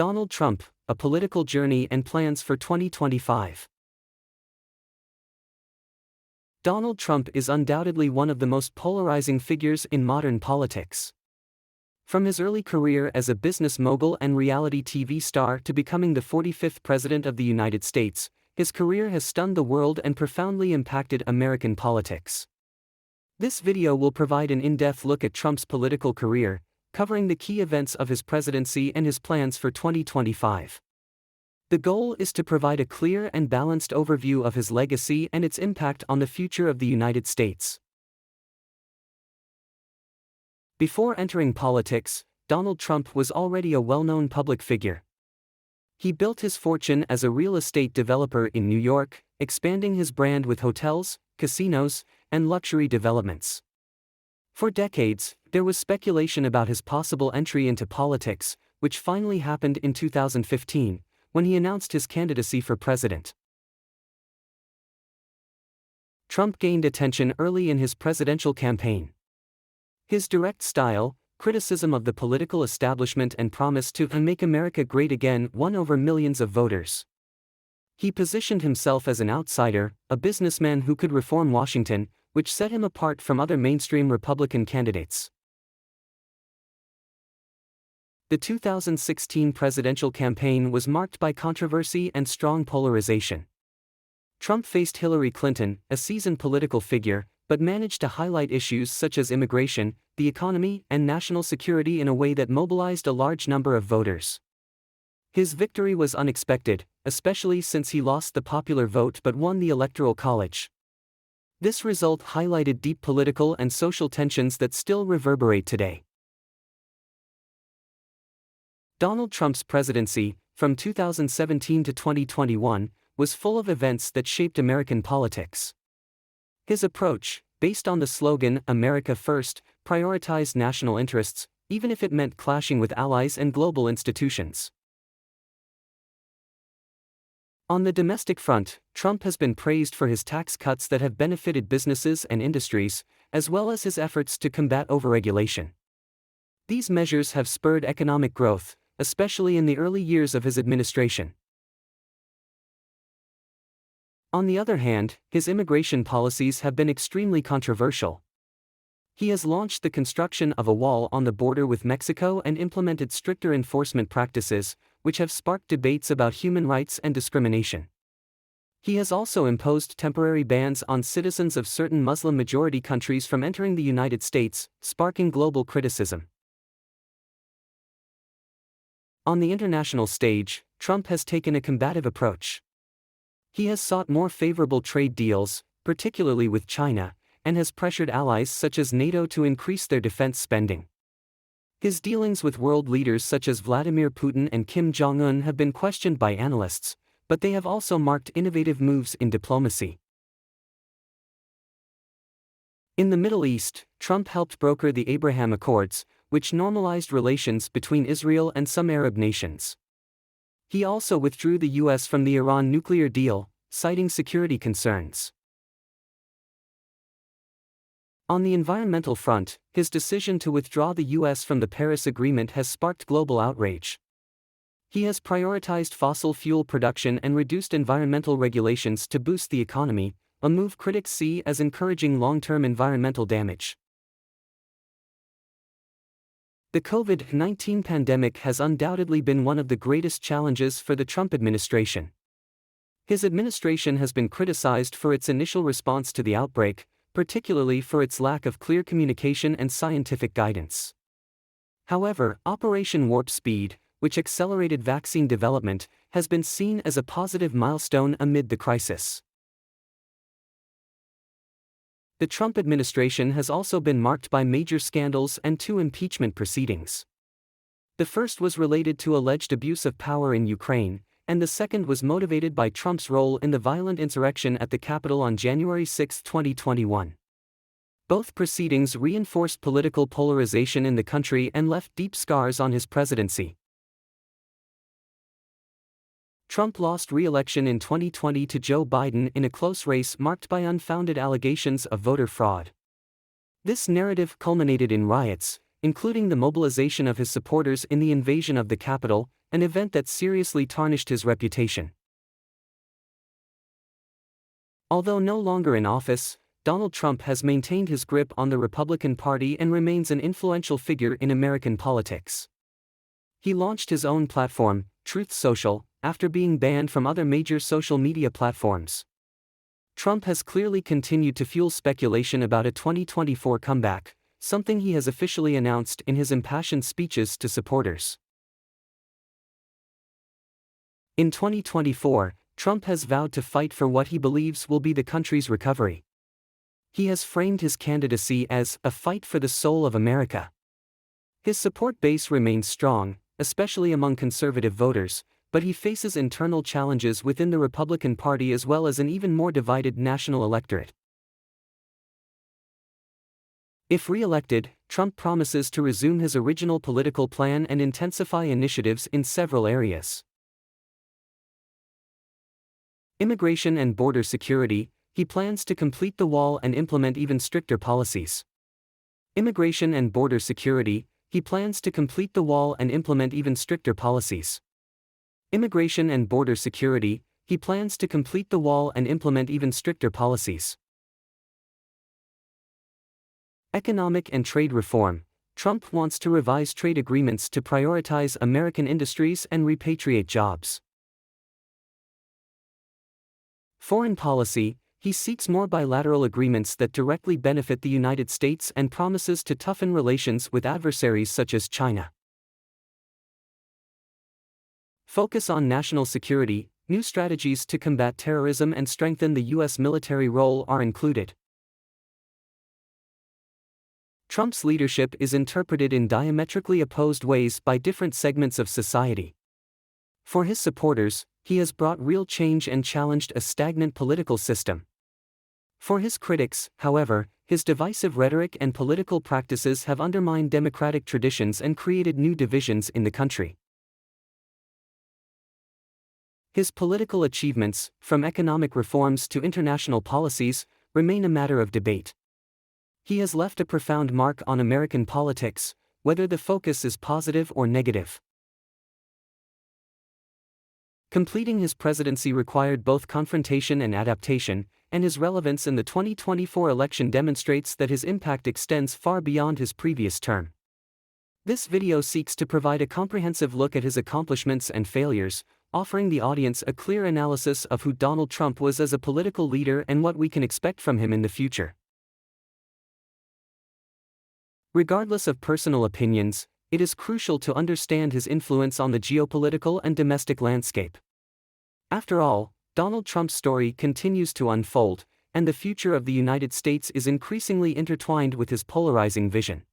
Donald Trump, a political journey and plans for 2025. Donald Trump is undoubtedly one of the most polarizing figures in modern politics. From his early career as a business mogul and reality TV star to becoming the 45th President of the United States, his career has stunned the world and profoundly impacted American politics. This video will provide an in-depth look at Trump's political career, covering the key events of his presidency and his plans for 2025. The goal is to provide a clear and balanced overview of his legacy and its impact on the future of the United States. Before entering politics, Donald Trump was already a well-known public figure. He built his fortune as a real estate developer in New York, expanding his brand with hotels, casinos, and luxury developments. For decades, there was speculation about his possible entry into politics, which finally happened in 2015, when he announced his candidacy for president. Trump gained attention early in his presidential campaign. His direct style, criticism of the political establishment and promise to make America great again won over millions of voters. He positioned himself as an outsider, a businessman who could reform Washington, which set him apart from other mainstream Republican candidates. The 2016 presidential campaign was marked by controversy and strong polarization. Trump faced Hillary Clinton, a seasoned political figure, but managed to highlight issues such as immigration, the economy, and national security in a way that mobilized a large number of voters. His victory was unexpected, especially since he lost the popular vote but won the Electoral College. This result highlighted deep political and social tensions that still reverberate today. Donald Trump's presidency, from 2017 to 2021, was full of events that shaped American politics. His approach, based on the slogan "America First," prioritized national interests, even if it meant clashing with allies and global institutions. On the domestic front, Trump has been praised for his tax cuts that have benefited businesses and industries, as well as his efforts to combat overregulation. These measures have spurred economic growth, especially in the early years of his administration. On the other hand, his immigration policies have been extremely controversial. He has launched the construction of a wall on the border with Mexico and implemented stricter enforcement practices, which have sparked debates about human rights and discrimination. He has also imposed temporary bans on citizens of certain Muslim-majority countries from entering the United States, sparking global criticism. On the international stage, Trump has taken a combative approach. He has sought more favorable trade deals, particularly with China, and has pressured allies such as NATO to increase their defense spending. His dealings with world leaders such as Vladimir Putin and Kim Jong-un have been questioned by analysts, but they have also marked innovative moves in diplomacy. In the Middle East, Trump helped broker the Abraham Accords, which normalized relations between Israel and some Arab nations. He also withdrew the U.S. from the Iran nuclear deal, citing security concerns. On the environmental front, his decision to withdraw the U.S. from the Paris Agreement has sparked global outrage. He has prioritized fossil fuel production and reduced environmental regulations to boost the economy, a move critics see as encouraging long-term environmental damage. The COVID-19 pandemic has undoubtedly been one of the greatest challenges for the Trump administration. His administration has been criticized for its initial response to the outbreak, particularly for its lack of clear communication and scientific guidance. However, Operation Warp Speed, which accelerated vaccine development, has been seen as a positive milestone amid the crisis. The Trump administration has also been marked by major scandals and 2 impeachment proceedings. The first was related to alleged abuse of power in Ukraine, and the second was motivated by Trump's role in the violent insurrection at the Capitol on January 6, 2021. Both proceedings reinforced political polarization in the country and left deep scars on his presidency. Trump lost re-election in 2020 to Joe Biden in a close race marked by unfounded allegations of voter fraud. This narrative culminated in riots, including the mobilization of his supporters in the invasion of the Capitol, an event that seriously tarnished his reputation. Although no longer in office, Donald Trump has maintained his grip on the Republican Party and remains an influential figure in American politics. He launched his own platform, Truth Social, after being banned from other major social media platforms. Trump has clearly continued to fuel speculation about a 2024 comeback, something he has officially announced in his impassioned speeches to supporters. In 2024, Trump has vowed to fight for what he believes will be the country's recovery. He has framed his candidacy as a fight for the soul of America. His support base remains strong, especially among conservative voters, but he faces internal challenges within the Republican Party as well as an even more divided national electorate. If re-elected, Trump promises to resume his original political plan and intensify initiatives in several areas. Immigration and border security, he plans to complete the wall and implement even stricter policies. Immigration and border security, he plans to complete the wall and implement even stricter policies. Immigration and border security, he plans to complete the wall and implement even stricter policies. Economic and trade reform, Trump wants to revise trade agreements to prioritize American industries and repatriate jobs. Foreign policy, he seeks more bilateral agreements that directly benefit the United States and promises to toughen relations with adversaries such as China. Focus on national security, new strategies to combat terrorism and strengthen the U.S. military role are included. Trump's leadership is interpreted in diametrically opposed ways by different segments of society. For his supporters, he has brought real change and challenged a stagnant political system. For his critics, however, his divisive rhetoric and political practices have undermined democratic traditions and created new divisions in the country. His political achievements, from economic reforms to international policies, remain a matter of debate. He has left a profound mark on American politics, whether the focus is positive or negative. Completing his presidency required both confrontation and adaptation, and his relevance in the 2024 election demonstrates that his impact extends far beyond his previous term. This video seeks to provide a comprehensive look at his accomplishments and failures, offering the audience a clear analysis of who Donald Trump was as a political leader and what we can expect from him in the future. Regardless of personal opinions, it is crucial to understand his influence on the geopolitical and domestic landscape. After all, Donald Trump's story continues to unfold, and the future of the United States is increasingly intertwined with his polarizing vision.